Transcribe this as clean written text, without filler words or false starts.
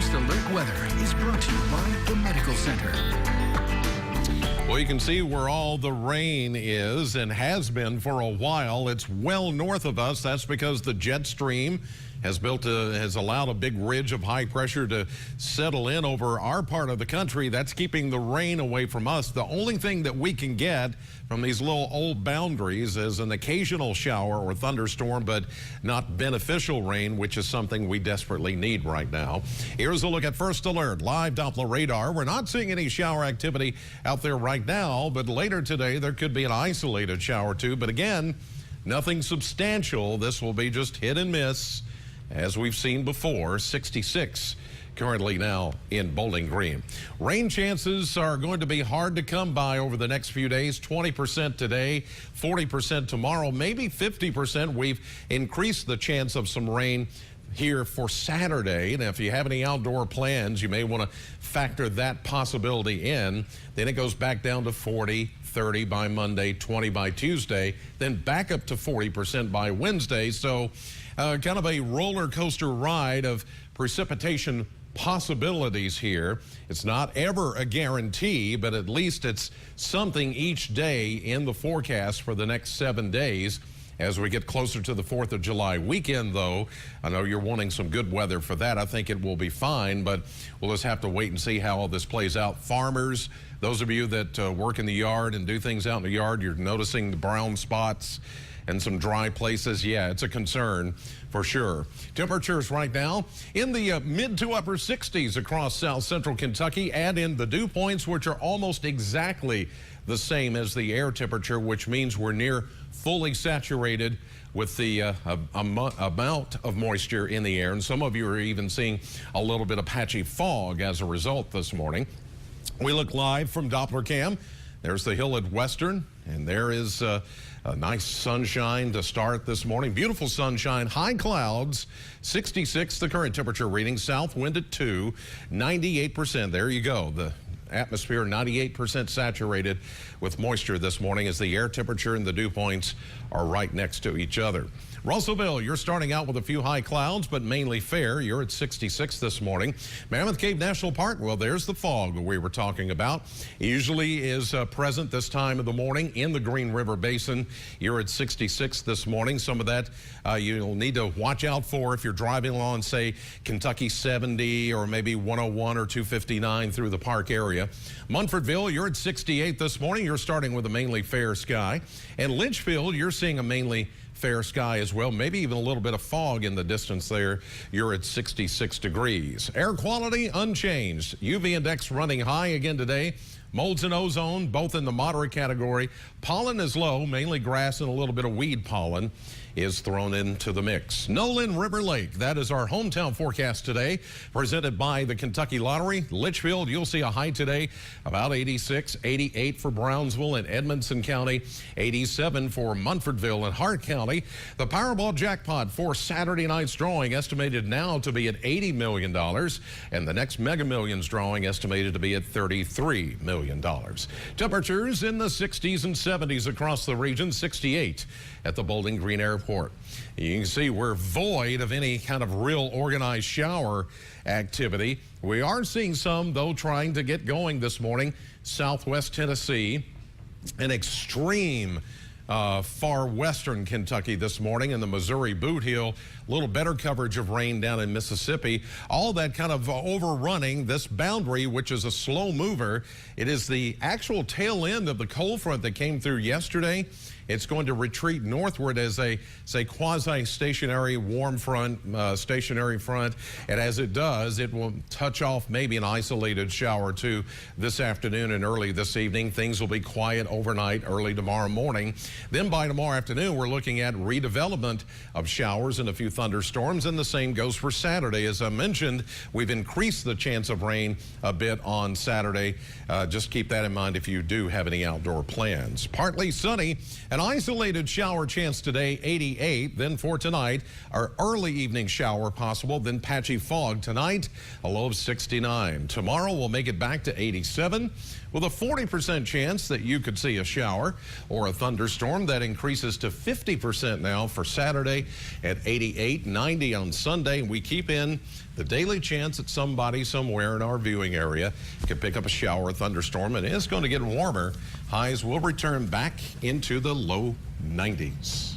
First Alert Weather is brought to you by the Medical Center. Well, you can see where all the rain is and has been for a while. It's well north of us. That's because the jet stream has allowed a big ridge of high pressure to settle in over our part of the country. That's keeping the rain away from us. The only thing that we can get from these little old boundaries is an occasional shower or thunderstorm, but not beneficial rain, which is something we desperately need right now. Here's a look at First Alert live Doppler radar. We're not seeing any shower activity out there right now, but later today there could be an isolated shower or two. But again, nothing substantial. This will be just hit and miss, as we've seen before. 66 currently now in Bowling Green. Rain chances are going to be hard to come by over the next few days. 20% today, 40% tomorrow, maybe 50%. We've increased the chance of some rain here for Saturday. And if you have any outdoor plans, you may want to factor that possibility in. Then it goes back down to 40, 30 by Monday, 20 by Tuesday, then back up to 40% by Wednesday. So kind of a roller coaster ride of precipitation possibilities here. It's not ever a guarantee, but at least it's something each day in the forecast for the next 7 days. As we get closer to the 4th of July weekend, though, I know you're wanting some good weather for that. I think it will be fine, but we'll just have to wait and see how all this plays out. Farmers, those of you that work in the yard and do things out in the yard, you're noticing the brown spots and some dry places. Yeah, it's a concern for sure. Temperatures right now in the mid to upper 60s across south central Kentucky. Add in the dew points, which are almost exactly the same as the air temperature, which means we're near fully saturated with the amount of moisture in the air. And some of you are even seeing a little bit of patchy fog as a result this morning. We look live from Doppler Cam. There's the hill at Western, and there is a nice sunshine to start this morning. Beautiful sunshine, high clouds, 66 the current temperature reading, south wind at 2, 98%. There you go. The atmosphere 98% saturated with moisture this morning as the air temperature and the dew points are right next to each other. Russellville, you're starting out with a few high clouds, but mainly fair. You're at 66 this morning. Mammoth Cave National Park, well, there's the fog we were talking about. It usually is present this time of the morning in the Green River Basin. You're at 66 this morning. Some of that you'll need to watch out for if you're driving along, say, Kentucky 70 or maybe 101 or 259 through the park area. Munfordville, you're at 68 this morning. You're starting with a mainly fair sky. And Litchfield, you're seeing a mainly fair sky as well, maybe even a little bit of fog in the distance there. You're at 66 degrees. Air quality unchanged. UV index running high again today. Molds and ozone both in the moderate category. Pollen is low, mainly grass and a little bit of weed pollen is thrown into the mix. Nolan River Lake, that is our hometown forecast today, presented by the Kentucky Lottery. Litchfield, you'll see a high today, about 86, 88 for Brownsville and Edmonson County, 87 for Munfordville and Hart County. The Powerball jackpot for Saturday night's drawing estimated now to be at $80 million, and the next Mega Millions drawing estimated to be at $33 million. Temperatures in the 60s and 70s across the region, 68 at the Bowling Green Airport. You can see we're void of any kind of real organized shower activity. We are seeing some, though, trying to get going this morning. Southwest Tennessee, an extreme far western Kentucky this morning, in the Missouri Boot Heel. A little better coverage of rain down in Mississippi. All that kind of overrunning this boundary, which is a slow mover. It is the actual tail end of the cold front that came through yesterday. It's going to retreat northward as a, say, quasi-stationary warm front, stationary front. And as it does, it will touch off maybe an isolated shower or two this afternoon and early this evening. Things will be quiet overnight, early tomorrow morning. Then by tomorrow afternoon, we're looking at redevelopment of showers and a few thunderstorms, and the same goes for Saturday. As I mentioned, we've increased the chance of rain a bit on Saturday. Just keep that in mind if you do have any outdoor plans. Partly sunny at An isolated shower chance today, 88. Then for tonight, our early evening shower possible, then patchy fog tonight, a low of 69. Tomorrow we'll make it back to 87 with a 40% chance that you could see a shower or a thunderstorm. That increases to 50% now for Saturday at 88, 90 on Sunday. We keep in the daily chance that somebody somewhere in our viewing area could pick up a shower or thunderstorm, and it's going to get warmer. Highs will return back into the low 90s.